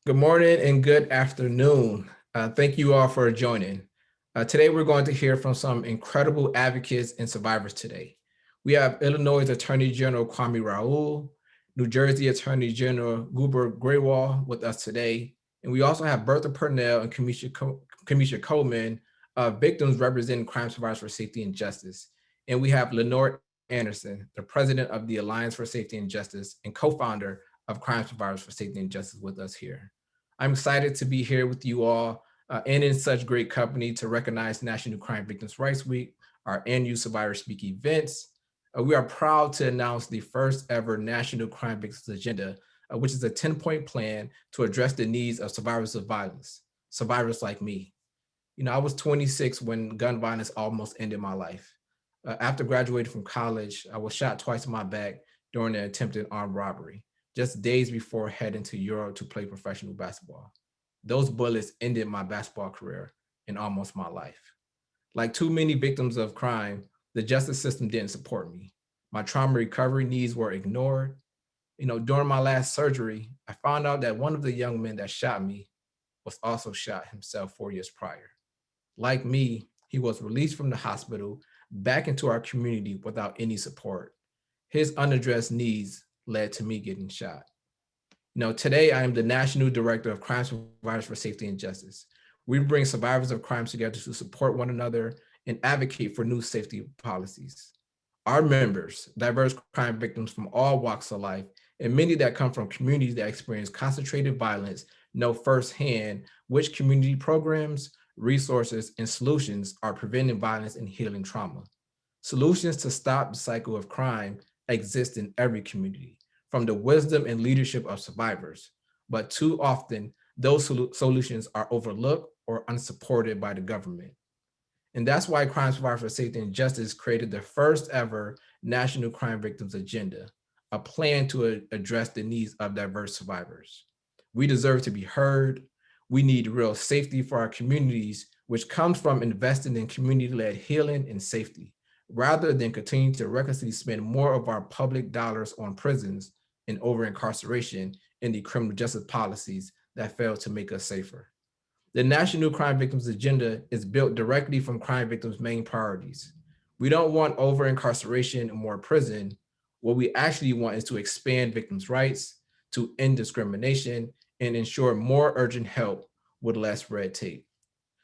Good morning and good afternoon. Thank you all for joining. Today, we're going to hear from some incredible advocates and survivors today. We have Illinois Attorney General Kwame Raoul, New Jersey Attorney General Guber Grewal with us today, and we also have Bertha Purnell and Kamisha Coleman, victims representing crime survivors for safety and justice. And we have Lenore Anderson, the president of the Alliance for Safety and Justice and co-founder of Crime Survivors for Safety and Justice with us here. I'm excited to be here with you all and in such great company to recognize National Crime Victims' Rights Week, our annual Survivor Speak events. We are proud to announce the first ever National Crime Victims Agenda, which is a 10-point plan to address the needs of survivors of violence, survivors like me. I was 26 when gun violence almost ended my life. After graduating from college, I was shot twice in my back during an attempted armed robbery, just days before heading to Europe to play professional basketball. Those bullets ended my basketball career and almost my life. Like too many victims of crime, the justice system didn't support me. My trauma recovery needs were ignored. During my last surgery, I found out that one of the young men that shot me was also shot himself 4 years prior. Like me, he was released from the hospital back into our community without any support. His unaddressed needs led to me getting shot. Today I am the National Director of Crime Survivors for Safety and Justice. We bring survivors of crime together to support one another and advocate for new safety policies. Our members, diverse crime victims from all walks of life, and many that come from communities that experience concentrated violence, know firsthand which community programs, resources, and solutions are preventing violence and healing trauma. Solutions to stop the cycle of crime exist in every community, from the wisdom and leadership of survivors. But too often, those solutions are overlooked or unsupported by the government. And that's why Crime Survivors for Safety and Justice created the first ever National Crime Victims Agenda, a plan to address the needs of diverse survivors. We deserve to be heard. We need real safety for our communities, which comes from investing in community-led healing and safety, rather than continuing to recklessly spend more of our public dollars on prisons and over incarceration and the criminal justice policies that fail to make us safer. The National Crime Victims Agenda is built directly from crime victims' main priorities. We don't want over incarceration and more prison. What we actually want is to expand victims' rights, to end discrimination, and ensure more urgent help with less red tape.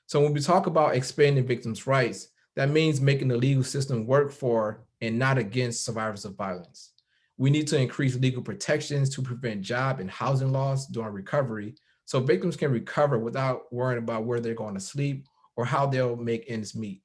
So when we talk about expanding victims' rights, that means making the legal system work for and not against survivors of violence. We need to increase legal protections to prevent job and housing loss during recovery so victims can recover without worrying about where they're going to sleep or how they'll make ends meet.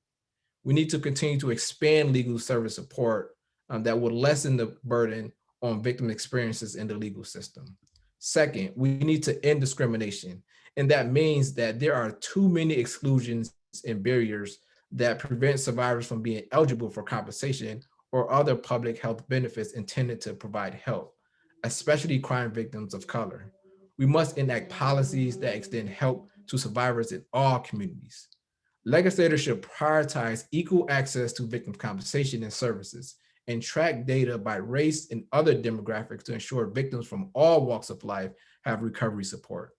We need to continue to expand legal service support that will lessen the burden on victim experiences in the legal system. Second, we need to end discrimination. And that means that there are too many exclusions and barriers that prevent survivors from being eligible for compensation or other public health benefits intended to provide help, especially crime victims of color. We must enact policies that extend help to survivors in all communities. Legislators should prioritize equal access to victim compensation and services and track data by race and other demographics to ensure victims from all walks of life have recovery support.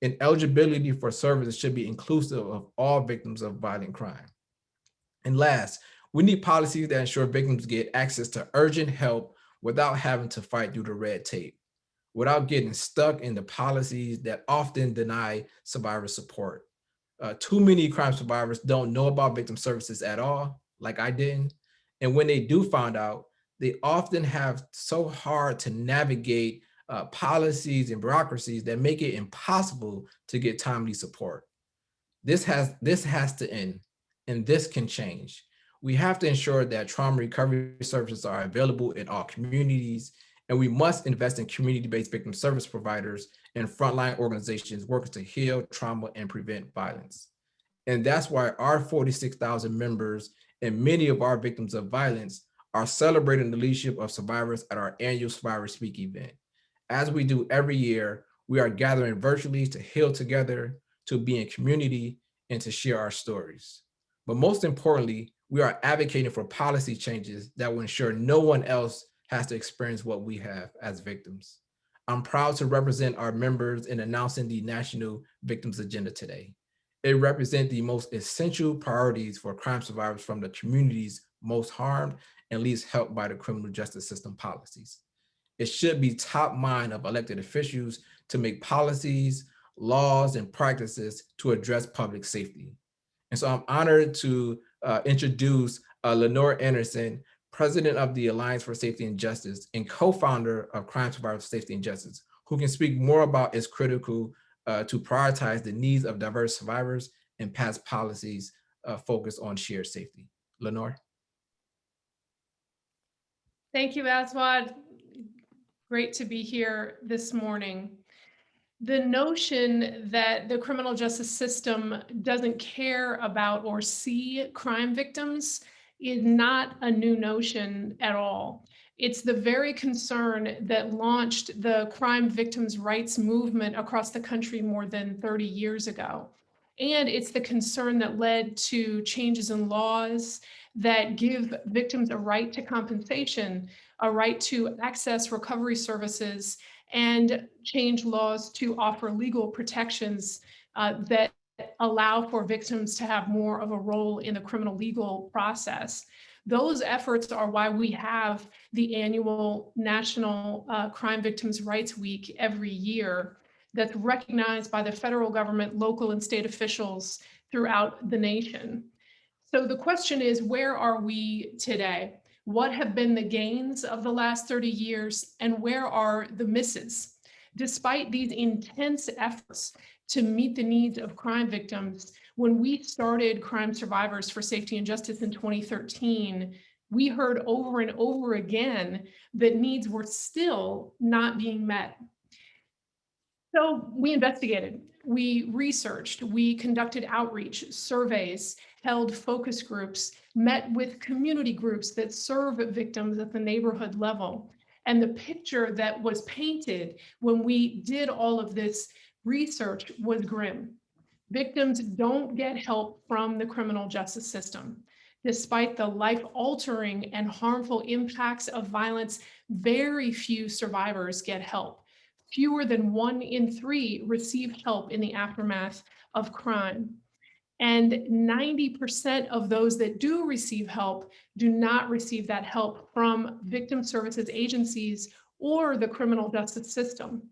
And eligibility for services should be inclusive of all victims of violent crime. And last, we need policies that ensure victims get access to urgent help without having to fight through the red tape, without getting stuck in the policies that often deny survivor support. Too many crime survivors don't know about victim services at all, like I didn't. And when they do find out, they often have so hard to navigate policies and bureaucracies that make it impossible to get timely support. This has to end, and this can change. We have to ensure that trauma recovery services are available in all communities, and we must invest in community-based victim service providers and frontline organizations working to heal trauma and prevent violence. And that's why our 46,000 members and many of our victims of violence are celebrating the leadership of survivors at our annual Survivor Speak event. As we do every year, we are gathering virtually to heal together, to be in community, and to share our stories. But most importantly, we are advocating for policy changes that will ensure no one else has to experience what we have as victims. I'm proud to represent our members in announcing the National Victims Agenda today. It represents the most essential priorities for crime survivors from the communities most harmed and least helped by the criminal justice system policies. It should be top mind of elected officials to make policies, laws, and practices to address public safety. And so I'm honored to introduce Lenore Anderson, president of the Alliance for Safety and Justice and co-founder of Crime Survivors Safety and Justice, who can speak more about its critical to prioritize the needs of diverse survivors and pass policies focused on shared safety. Lenore? Thank you, Aswad. Great to be here this morning. The notion that the criminal justice system doesn't care about or see crime victims is not a new notion at all. It's the very concern that launched the crime victims' rights movement across the country more than 30 years ago. And it's the concern that led to changes in laws that give victims a right to compensation, a right to access recovery services, and change laws to offer legal protections that allow for victims to have more of a role in the criminal legal process. Those efforts are why we have the annual National Crime Victims' Rights Week every year that's recognized by the federal government, local and state officials throughout the nation. So the question is, where are we today? What have been the gains of the last 30 years, and where are the misses? Despite these intense efforts to meet the needs of crime victims, when we started Crime Survivors for Safety and Justice in 2013, we heard over and over again that needs were still not being met. So we investigated, we researched, we conducted outreach, surveys, held focus groups, met with community groups that serve victims at the neighborhood level. And the picture that was painted when we did all of this research was grim. Victims don't get help from the criminal justice system. Despite the life-altering and harmful impacts of violence, very few survivors get help. Fewer than 1 in 3 receive help in the aftermath of crime. And 90% of those that do receive help do not receive that help from victim services agencies or the criminal justice system.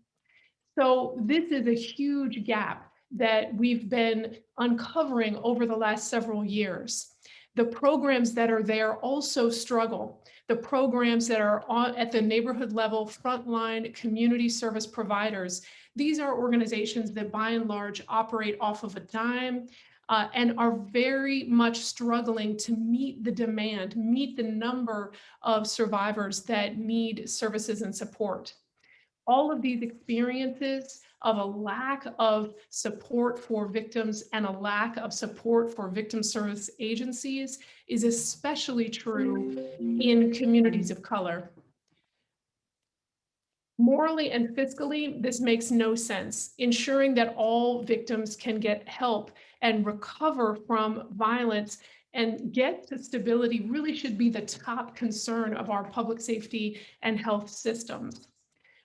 So this is a huge gap that we've been uncovering over the last several years. The programs that are there also struggle. The programs that are at the neighborhood level, frontline community service providers, these are organizations that by and large operate off of a dime and are very much struggling to meet the demand, meet the number of survivors that need services and support. All of these experiences of a lack of support for victims and a lack of support for victim service agencies is especially true in communities of color. Morally and fiscally, this makes no sense. Ensuring that all victims can get help and recover from violence and get to stability really should be the top concern of our public safety and health systems.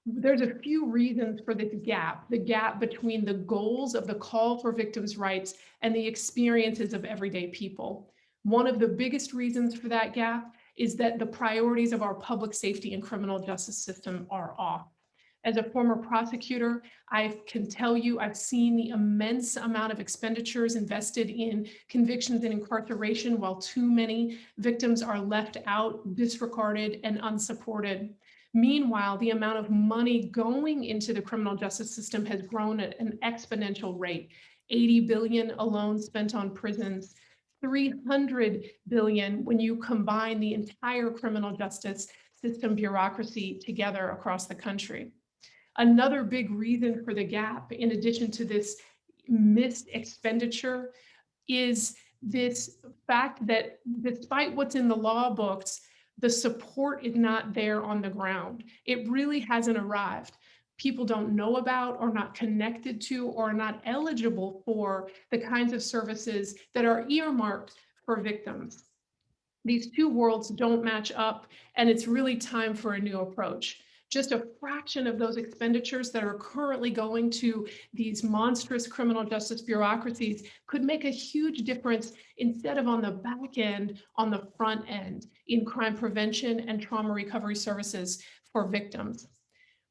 There's a few reasons for this gap, the gap between the goals of the call for victims' rights and the experiences of everyday people. One of the biggest reasons for that gap is that the priorities of our public safety and criminal justice system are off. As a former prosecutor, I can tell you I've seen the immense amount of expenditures invested in convictions and incarceration while too many victims are left out, disregarded, and unsupported. Meanwhile, the amount of money going into the criminal justice system has grown at an exponential rate. 80 billion alone spent on prisons, 300 billion when you combine the entire criminal justice system bureaucracy together across the country. Another big reason for the gap, in addition to this missed expenditure, is this fact that despite what's in the law books, the support is not there on the ground. It really hasn't arrived. People don't know about or not connected to or not eligible for the kinds of services that are earmarked for victims. These two worlds don't match up, and it's really time for a new approach. Just a fraction of those expenditures that are currently going to these monstrous criminal justice bureaucracies could make a huge difference instead of on the back end, on the front end in crime prevention and trauma recovery services for victims.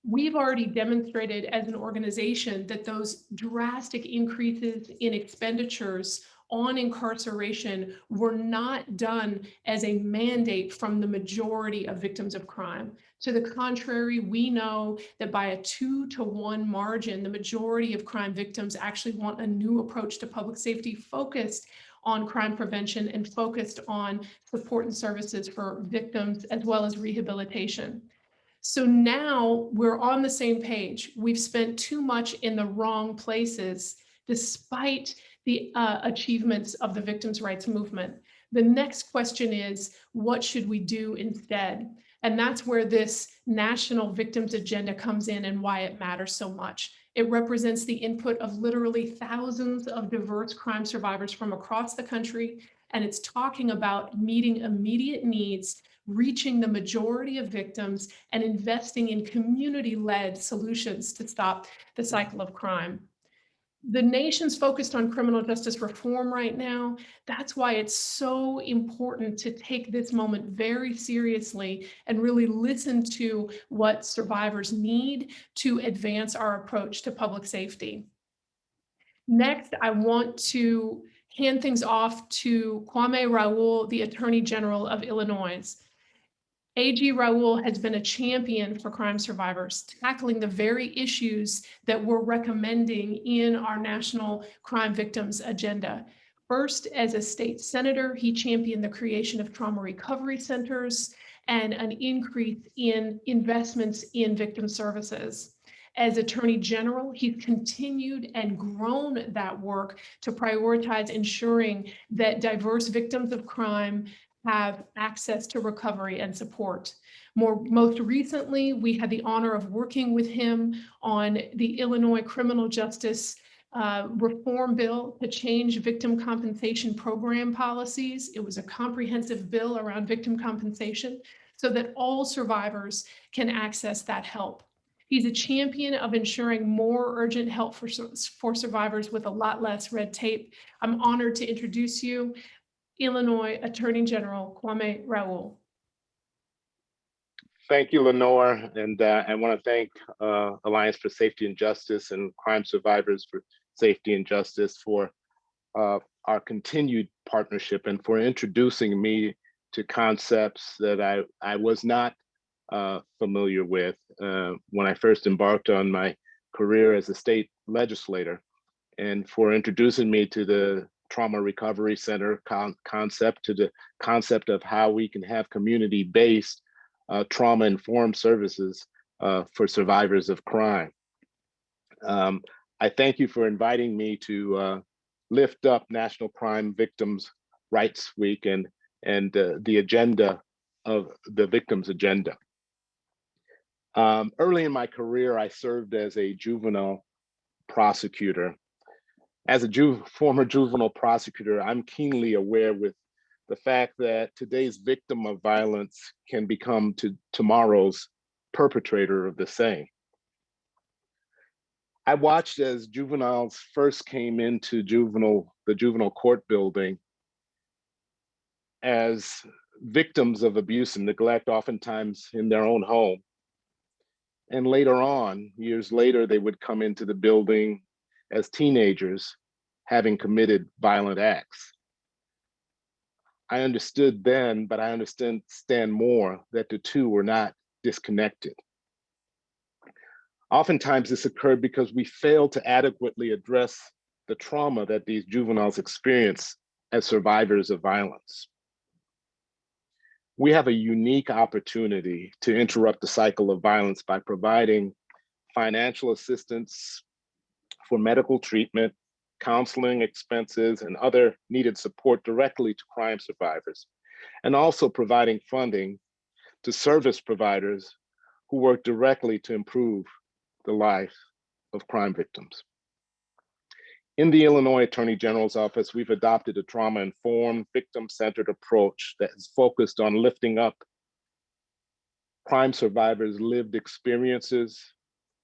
We've already demonstrated as an organization that those drastic increases in expenditures on incarceration were not done as a mandate from the majority of victims of crime. To the contrary, we know that by a 2-to-1 margin, the majority of crime victims actually want a new approach to public safety focused on crime prevention and focused on support and services for victims as well as rehabilitation. So now we're on the same page. We've spent too much in the wrong places, despite the achievements of the victims' rights movement. The next question is, what should we do instead? And that's where this national victims agenda comes in and why it matters so much. It represents the input of literally thousands of diverse crime survivors from across the country. And it's talking about meeting immediate needs, reaching the majority of victims, and investing in community-led solutions to stop the cycle of crime. The nation's focused on criminal justice reform right now. That's why it's so important to take this moment very seriously and really listen to what survivors need to advance our approach to public safety. Next, I want to hand things off to Kwame Raoul, the Attorney General of Illinois. AG Raoul has been a champion for crime survivors, tackling the very issues that we're recommending in our national crime victims agenda. First, as a state senator, he championed the creation of trauma recovery centers and an increase in investments in victim services. As Attorney General, he's continued and grown that work to prioritize ensuring that diverse victims of crime have access to recovery and support. Most recently, we had the honor of working with him on the Illinois criminal justice reform bill to change victim compensation program policies. It was a comprehensive bill around victim compensation so that all survivors can access that help. He's a champion of ensuring more urgent help for survivors with a lot less red tape. I'm honored to introduce you Illinois Attorney General Kwame Raoul. Thank you, Lenore, and I want to thank Alliance for Safety and Justice and Crime Survivors for Safety and Justice for our continued partnership and for introducing me to concepts that I was not familiar with when I first embarked on my career as a state legislator, and for introducing me to the Trauma Recovery Center concept, to the concept of how we can have community-based trauma-informed services for survivors of crime. I thank you for inviting me to lift up National Crime Victims' Rights Week and the agenda of the Victims Agenda. Early in my career, I served as a juvenile prosecutor. As a former juvenile prosecutor, I'm keenly aware with the fact that today's victim of violence can become tomorrow's perpetrator of the same. I watched as juveniles first came into the juvenile court building as victims of abuse and neglect, oftentimes in their own home. And later on, years later, they would come into the building as teenagers, having committed violent acts. I understood then, but I understand more, that the two were not disconnected. Oftentimes this occurred because we failed to adequately address the trauma that these juveniles experience as survivors of violence. We have a unique opportunity to interrupt the cycle of violence by providing financial assistance for medical treatment, counseling expenses, and other needed support directly to crime survivors, and also providing funding to service providers who work directly to improve the life of crime victims. In the Illinois Attorney General's office, we've adopted a trauma-informed, victim-centered approach that is focused on lifting up crime survivors' lived experiences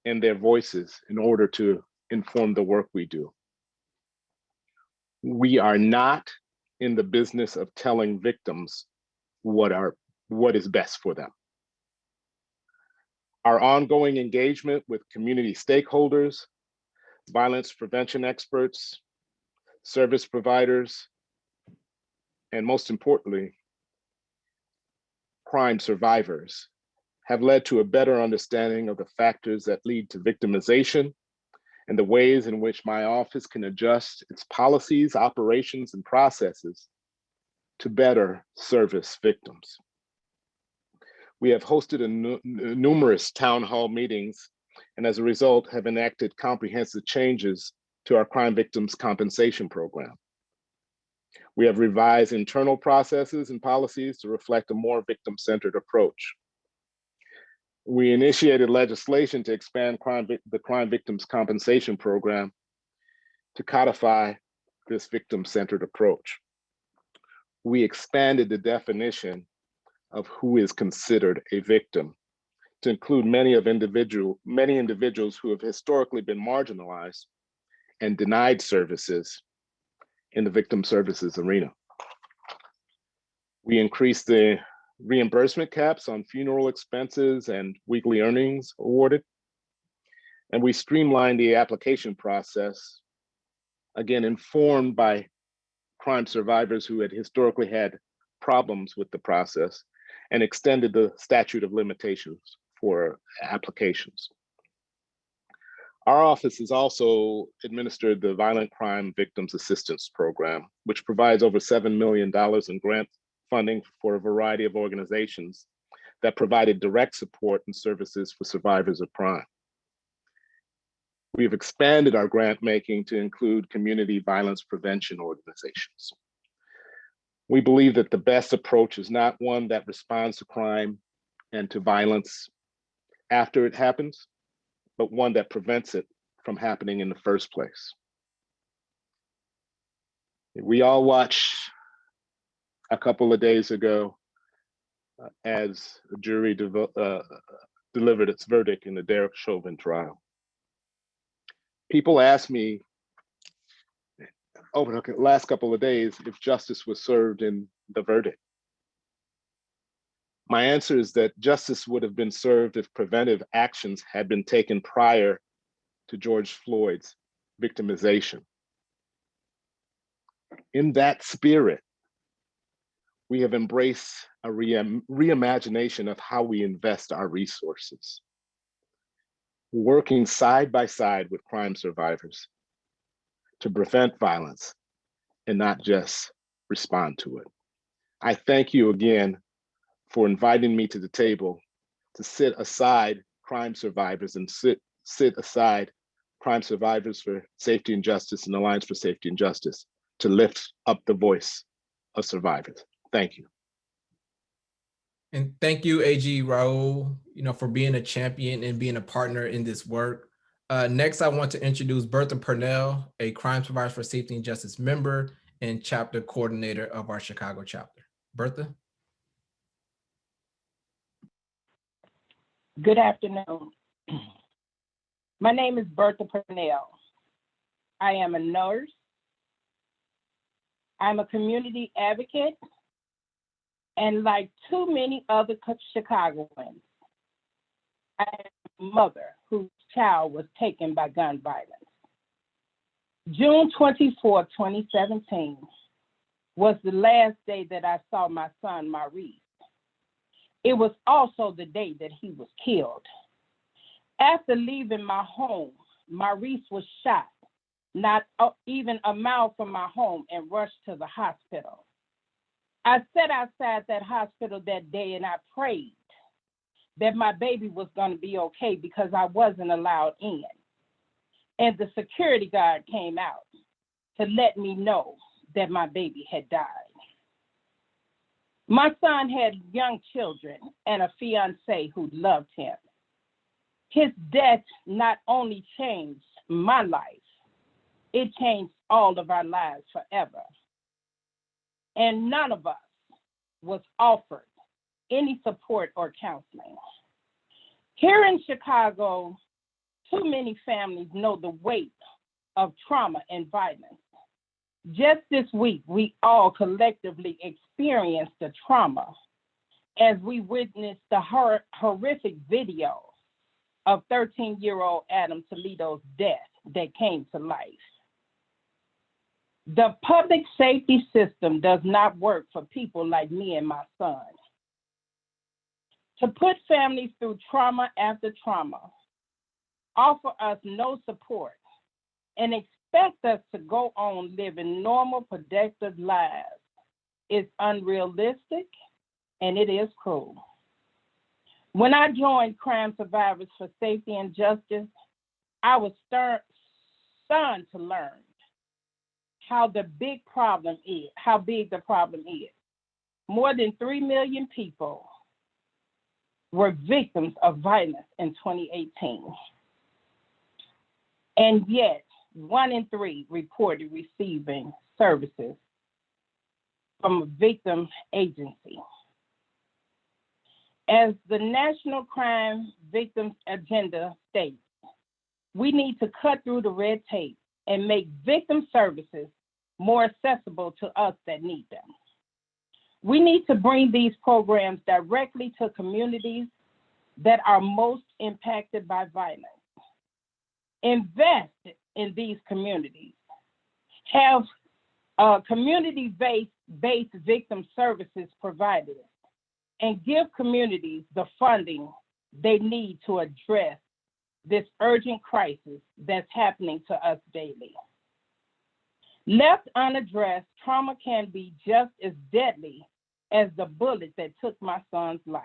and their voices in order to inform the work we do. We are not in the business of telling victims what is best for them. Our ongoing engagement with community stakeholders, violence prevention experts, service providers, and most importantly, crime survivors have led to a better understanding of the factors that lead to victimization and the ways in which my office can adjust its policies, operations, and processes to better service victims. We have hosted numerous town hall meetings and as a result have enacted comprehensive changes to our crime victims compensation program. We have revised internal processes and policies to reflect a more victim-centered approach. We initiated legislation to expand the crime victims compensation program to codify this victim-centered approach. We expanded the definition of who is considered a victim to include many individuals who have historically been marginalized and denied services in the victim services arena. We increased the reimbursement caps on funeral expenses and weekly earnings awarded. And we streamlined the application process, again, informed by crime survivors who had historically had problems with the process, and extended the statute of limitations for applications. Our office has also administered the Violent Crime Victims Assistance Program, which provides over $7 million in grant funding for a variety of organizations that provided direct support and services for survivors of crime. We have expanded our grant making to include community violence prevention organizations. We believe that the best approach is not one that responds to crime and to violence after it happens, but one that prevents it from happening in the first place. We all watched a couple of days ago as the jury delivered its verdict in the Derek Chauvin trial. People asked me over the last couple of days if justice was served in the verdict. My answer is that justice would have been served if preventive actions had been taken prior to George Floyd's victimization. In that spirit, we have embraced a reimagination of how we invest our resources, working side by side with crime survivors to prevent violence and not just respond to it. I thank you again for inviting me to the table to sit aside crime survivors and sit aside Crime Survivors for Safety and Justice and Alliance for Safety and Justice to lift up the voice of survivors. Thank you. And thank you, AG Raul, for being a champion and being a partner in this work. Next, I want to introduce Bertha Purnell, a Crime Survivors for Safety and Justice member and chapter coordinator of our Chicago chapter. Bertha? Good afternoon. My name is Bertha Purnell. I am a nurse. I'm a community advocate. And like too many other Chicagoans, I am a mother whose child was taken by gun violence. June 24, 2017 was the last day that I saw my son, Maurice. It was also the day that he was killed. After leaving my home, Maurice was shot, not even a mile from my home, and rushed to the hospital. I sat outside that hospital that day and I prayed that my baby was going to be okay because I wasn't allowed in. And the security guard came out to let me know that my baby had died. My son had young children and a fiance who loved him. His death not only changed my life, it changed all of our lives forever. And none of us was offered any support or counseling. Here in Chicago, too many families know the weight of trauma and violence. Just this week, we all collectively experienced the trauma as we witnessed the horrific video of 13-year-old Adam Toledo's death that came to life. The public safety system does not work for people like me and my son. To put families through trauma after trauma, offer us no support, and expect us to go on living normal, productive lives is unrealistic and it is cruel. When I joined Crime Survivors for Safety and Justice, I was stunned to learn how big the problem is. More than 3 million people were victims of violence in 2018. And yet, 1 in 3 reported receiving services from a victim agency. As the National Crime Victims Agenda states, we need to cut through the red tape and make victim services more accessible to us that need them. We need to bring these programs directly to communities that are most impacted by violence. Invest in these communities. Have community-based victim services provided, and give communities the funding they need to address this urgent crisis that's happening to us daily. Left unaddressed, trauma can be just as deadly as the bullet that took my son's life.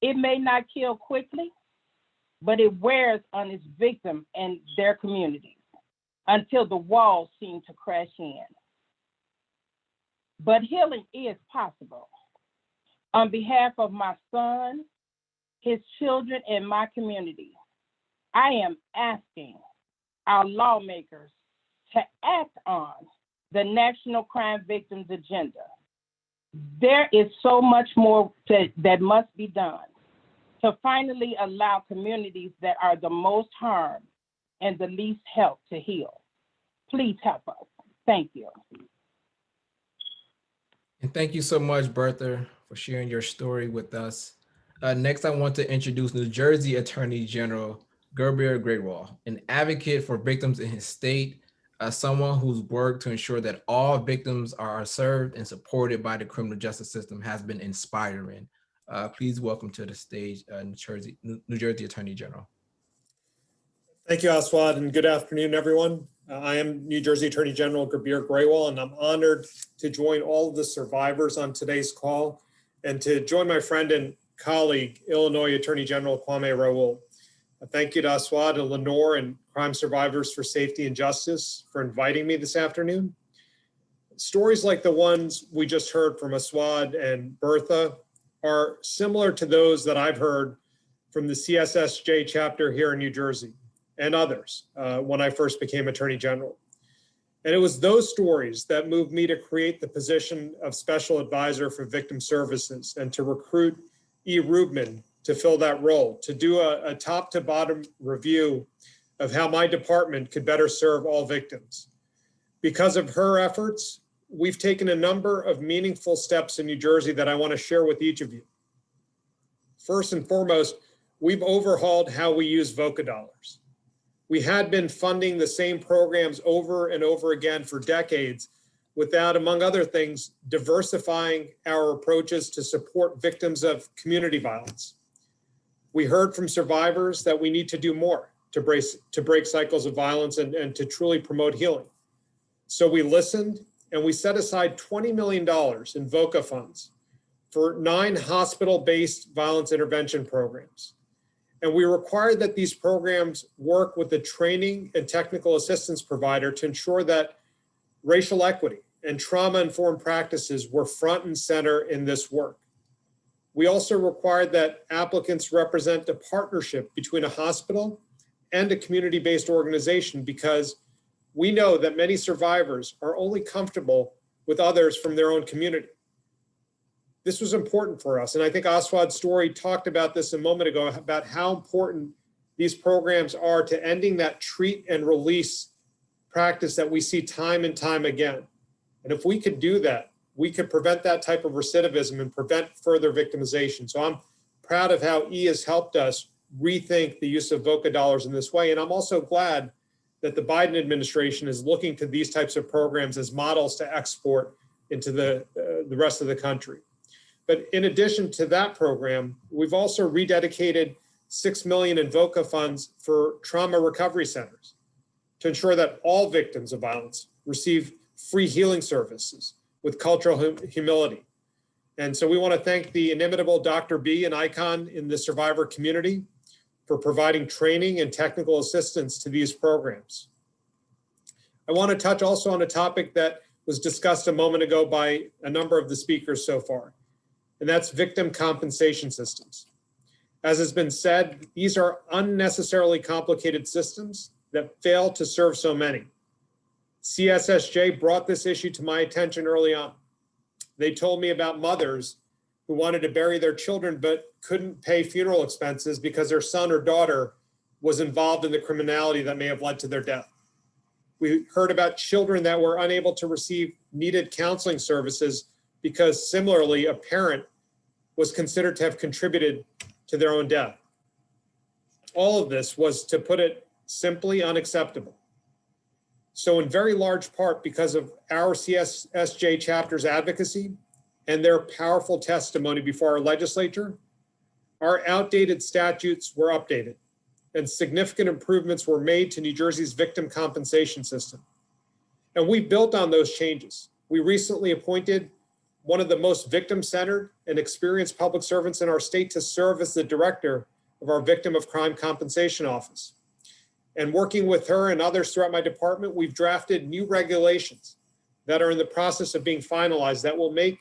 It may not kill quickly, but it wears on its victim and their communities until the walls seem to crash in. But healing is possible. On behalf of my son, his children, and my community, I am asking our lawmakers to act on the National Crime Victims Agenda. There is so much more that must be done to finally allow communities that are the most harmed and the least help to heal. Please help us. Thank you. And thank you so much, Bertha, for sharing your story with us. Next, I want to introduce New Jersey Attorney General Gerbir Grewal, an advocate for victims in his state, someone whose work to ensure that all victims are served and supported by the criminal justice system has been inspiring. Please welcome to the stage, New Jersey Attorney General. Thank you, Aswad, and good afternoon, everyone. I am New Jersey Attorney General Gerbir Grewal, and I'm honored to join all of the survivors on today's call and to join my friend and colleague, Illinois Attorney General Kwame Raoul. Thank you to Aswad and Lenore and Crime Survivors for Safety and Justice for inviting me this afternoon. Stories like the ones we just heard from Aswad and Bertha are similar to those that I've heard from the CSSJ chapter here in New Jersey and others when I first became Attorney General. And it was those stories that moved me to create the position of Special Advisor for Victim Services and to recruit E. Rubman to fill that role, to do a top to bottom review of how my department could better serve all victims. Because of her efforts, we've taken a number of meaningful steps in New Jersey that I want to share with each of you. First and foremost, we've overhauled how we use VOCA dollars. We had been funding the same programs over and over again for decades without, among other things, diversifying our approaches to support victims of community violence. We heard from survivors that we need to do more to break cycles of violence and to truly promote healing. So we listened and we set aside $20 million in VOCA funds for 9 hospital-based violence intervention programs. And we required that these programs work with the training and technical assistance provider to ensure that racial equity and trauma-informed practices were front and center in this work. We also required that applicants represent a partnership between a hospital and a community-based organization because we know that many survivors are only comfortable with others from their own community. this was important for us. And I think Aswad's story talked about this a moment ago, about how important these programs are to ending that treat and release practice that we see time and time again. And if we could do that, we could prevent that type of recidivism and prevent further victimization. So I'm proud of how E has helped us rethink the use of VOCA dollars in this way. And I'm also glad that the Biden administration is looking to these types of programs as models to export into the rest of the country. But in addition to that program, we've also rededicated $6 million in VOCA funds for trauma recovery centers to ensure that all victims of violence receive free healing services with cultural humility. And so we want to thank the inimitable Dr. B, an icon in the survivor community, for providing training and technical assistance to these programs. I want to touch also on a topic that was discussed a moment ago by a number of the speakers so far, and that's victim compensation systems. As has been said, these are unnecessarily complicated systems that fail to serve so many. CSSJ brought this issue to my attention early on. They told me about mothers who wanted to bury their children but couldn't pay funeral expenses because their son or daughter was involved in the criminality that may have led to their death. We heard about children that were unable to receive needed counseling services because similarly, a parent was considered to have contributed to their own death. All of this was, to put it simply, unacceptable. So in very large part because of our CSSJ chapter's advocacy and their powerful testimony before our legislature, our outdated statutes were updated and significant improvements were made to New Jersey's victim compensation system. And we built on those changes. We recently appointed one of the most victim-centered and experienced public servants in our state to serve as the director of our Victim of Crime Compensation Office. And working with her and others throughout my department, we've drafted new regulations that are in the process of being finalized that will make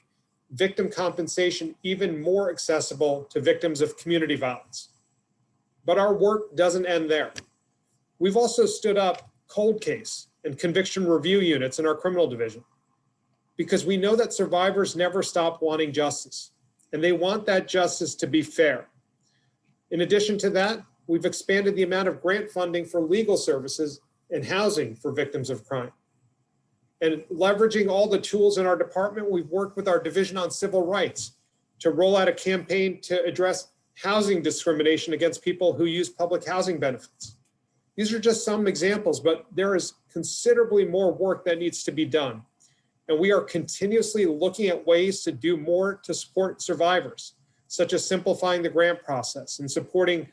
victim compensation even more accessible to victims of community violence. But our work doesn't end there. We've also stood up cold case and conviction review units in our criminal division because we know that survivors never stop wanting justice and they want that justice to be fair. In addition to that, we've expanded the amount of grant funding for legal services and housing for victims of crime. And leveraging all the tools in our department, we've worked with our Division on Civil Rights to roll out a campaign to address housing discrimination against people who use public housing benefits. These are just some examples, but there is considerably more work that needs to be done. And we are continuously looking at ways to do more to support survivors, such as simplifying the grant process and supporting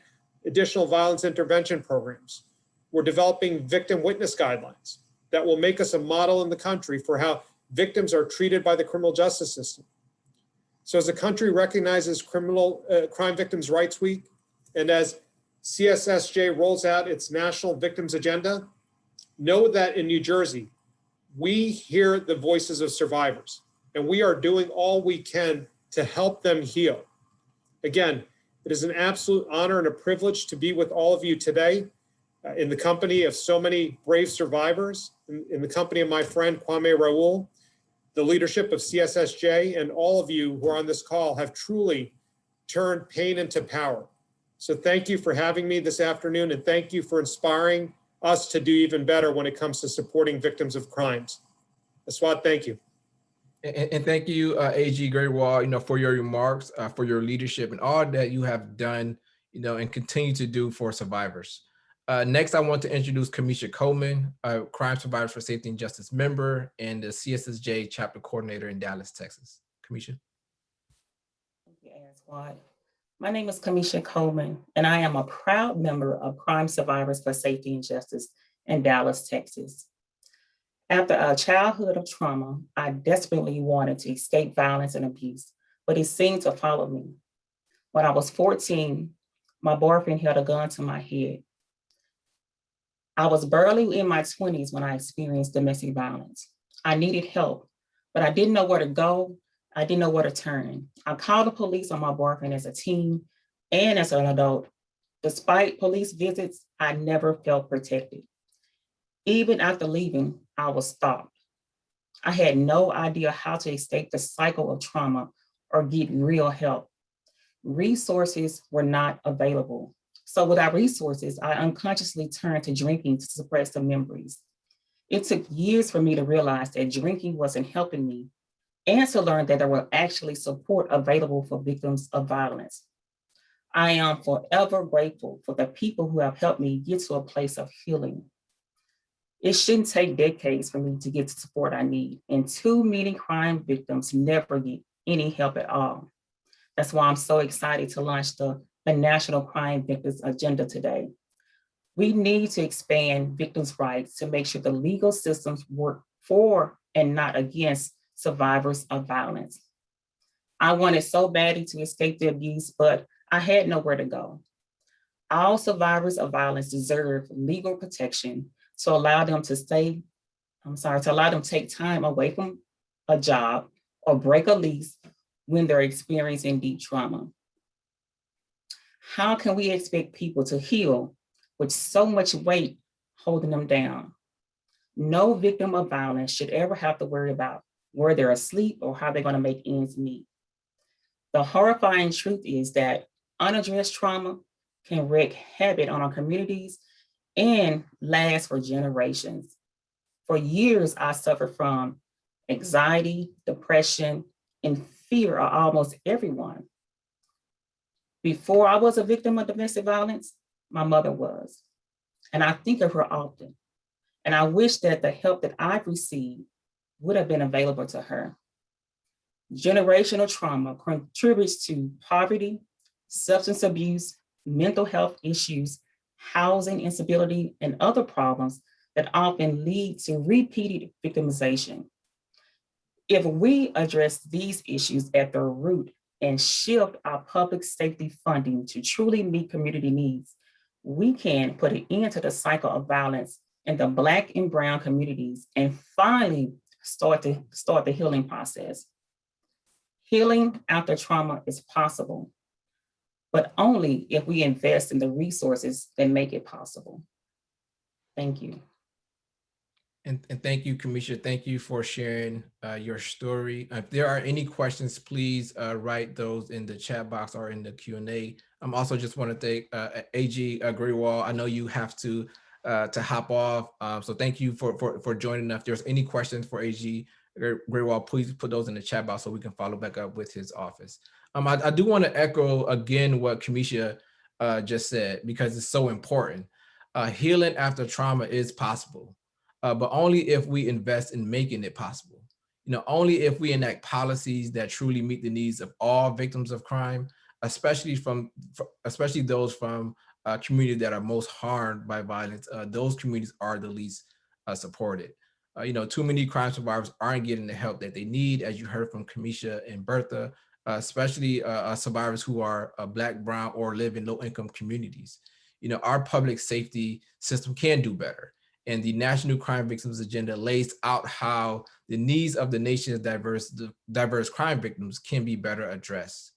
additional violence intervention programs. We're developing victim witness guidelines that will make us a model in the country for how victims are treated by the criminal justice system. So as the country recognizes Crime Victims' Rights Week, and as CSSJ rolls out its National Victims Agenda, know that in New Jersey, we hear the voices of survivors, and we are doing all we can to help them heal. Again, it is an absolute honor and a privilege to be with all of you today in the company of so many brave survivors, in the company of my friend Kwame Raoul. The leadership of CSSJ and all of you who are on this call have truly turned pain into power. So thank you for having me this afternoon, and thank you for inspiring us to do even better when it comes to supporting victims of crimes. Aswad, thank you. And thank you, AG Greywall, for your remarks, for your leadership and all that you have done, and continue to do for survivors. Next, I want to introduce Kamisha Coleman, a Crime Survivors for Safety and Justice member and the CSSJ chapter coordinator in Dallas, Texas. Kamisha. Thank you, Aswad. My name is Kamisha Coleman, and I am a proud member of Crime Survivors for Safety and Justice in Dallas, Texas. After a childhood of trauma, I desperately wanted to escape violence and abuse, but it seemed to follow me. When I was 14, my boyfriend held a gun to my head. I was barely in my 20s when I experienced domestic violence. I needed help, but I didn't know where to go. I didn't know where to turn. I called the police on my boyfriend as a teen and as an adult. Despite police visits, I never felt protected. Even after leaving, I was stopped. I had no idea how to escape the cycle of trauma or get real help. Resources were not available. So without resources, I unconsciously turned to drinking to suppress the memories. It took years for me to realize that drinking wasn't helping me and to learn that there were actually support available for victims of violence. I am forever grateful for the people who have helped me get to a place of healing. It shouldn't take decades for me to get the support I need, and too many crime victims never get any help at all. That's why I'm so excited to launch the National Crime Victims Agenda today. We need to expand victims' rights to make sure the legal systems work for and not against survivors of violence. I wanted so badly to escape the abuse, but I had nowhere to go. All survivors of violence deserve legal protection to allow them to take time away from a job or break a lease when they're experiencing deep trauma. How can we expect people to heal with so much weight holding them down? No victim of violence should ever have to worry about where they're asleep or how they're going to make ends meet. The horrifying truth is that unaddressed trauma can wreak havoc on our communities and last for generations. For years, I suffered from anxiety, depression, and fear of almost everyone. Before I was a victim of domestic violence, my mother was. And I think of her often. And I wish that the help that I've received would have been available to her. Generational trauma contributes to poverty, substance abuse, mental health issues, housing instability, and other problems that often lead to repeated victimization. If we address these issues at their root and shift our public safety funding to truly meet community needs, we can put an end to the cycle of violence in the Black and Brown communities and finally start the healing process. Healing after trauma is possible, but only if we invest in the resources that make it possible. Thank you. And thank you, Kamisha. Thank you for sharing your story. If there are any questions, please write those in the chat box or in the Q&A. I'm also just want to thank AG Grewal. I know you have to hop off, so thank you for joining us. If there's any questions for AG Grewal, please put those in the chat box so we can follow back up with his office. I do want to echo again what Kamisha just said, because it's so important. Healing after trauma is possible. But only if we invest in making it possible. Only if we enact policies that truly meet the needs of all victims of crime, especially those from communities that are most harmed by violence. Those communities are the least supported. Too many crime survivors aren't getting the help that they need, as you heard from Kamisha and Bertha, especially survivors who are Black, Brown, or live in low-income communities. Our public safety system can do better. And the National Crime Victims Agenda lays out how the needs of the nation's diverse crime victims can be better addressed.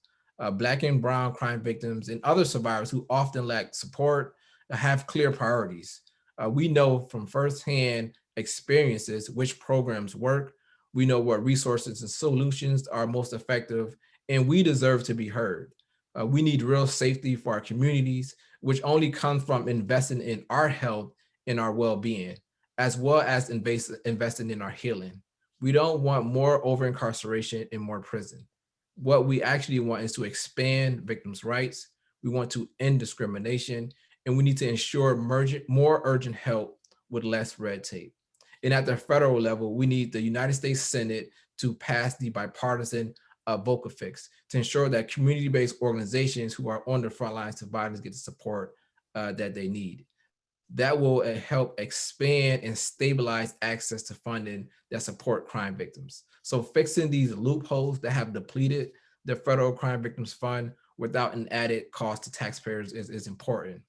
Black and Brown crime victims and other survivors who often lack support have clear priorities. We know from firsthand experiences which programs work. We know what resources and solutions are most effective, and we deserve to be heard. We need real safety for our communities, which only comes from investing in our health, in our well-being, as well as investing in our healing. We don't want more over-incarceration and more prison. What we actually want is to expand victims' rights. We want to end discrimination, and we need to ensure more urgent help with less red tape. And at the federal level, we need the United States Senate to pass the bipartisan VOCA fix to ensure that community-based organizations who are on the front lines of violence get the support that they need. That will help expand and stabilize access to funding that support crime victims. So fixing these loopholes that have depleted the Federal Crime Victims Fund without an added cost to taxpayers is important.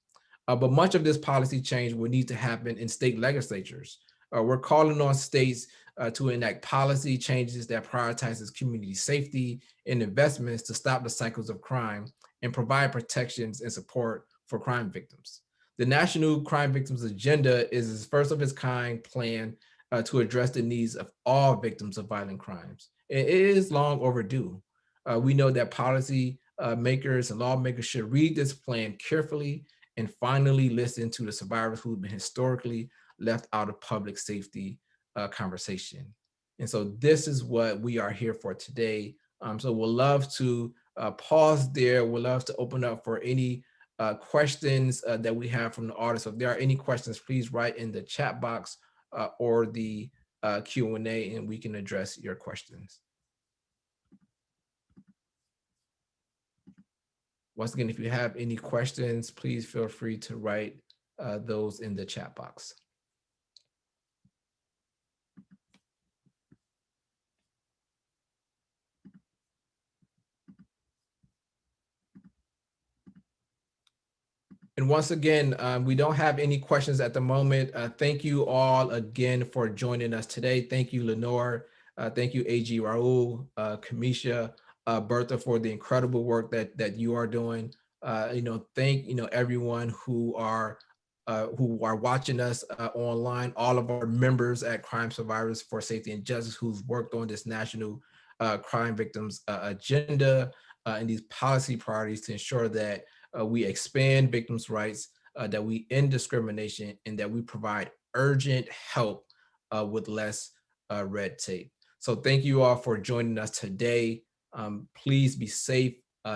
But much of this policy change will need to happen in state legislatures. We're calling on states to enact policy changes that prioritizes community safety and investments to stop the cycles of crime and provide protections and support for crime victims. The National Crime Victims Agenda is a first of its kind plan to address the needs of all victims of violent crimes. It is long overdue. We know that policy makers and lawmakers should read this plan carefully and finally listen to the survivors who've been historically left out of public safety conversation. And so this is what we are here for today. So we'll love to pause there. We'll love to open up for any questions that we have from the audience. So if there are any questions, please write in the chat box or the Q&A, and we can address your questions. Once again, if you have any questions, please feel free to write those in the chat box. And once again, we don't have any questions at the moment. Thank you all again for joining us today. Thank you, Lenore. Thank you, AG Raul, Kamisha, Bertha, for the incredible work that you are doing. Thank everyone who are watching us online, all of our members at Crime Survivors for Safety and Justice who've worked on this national crime victims agenda and these policy priorities to ensure that we expand victims' rights, that we end discrimination, and that we provide urgent help with less red tape. So thank you all for joining us today. Please be safe,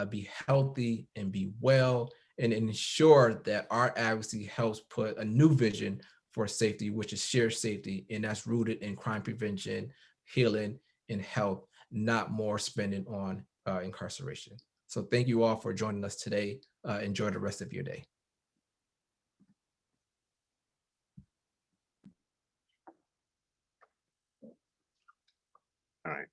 be healthy, and be well, and ensure that our advocacy helps put a new vision for safety, which is shared safety, and that's rooted in crime prevention, healing, and health, not more spending on incarceration. So thank you all for joining us today. Enjoy the rest of your day. All right.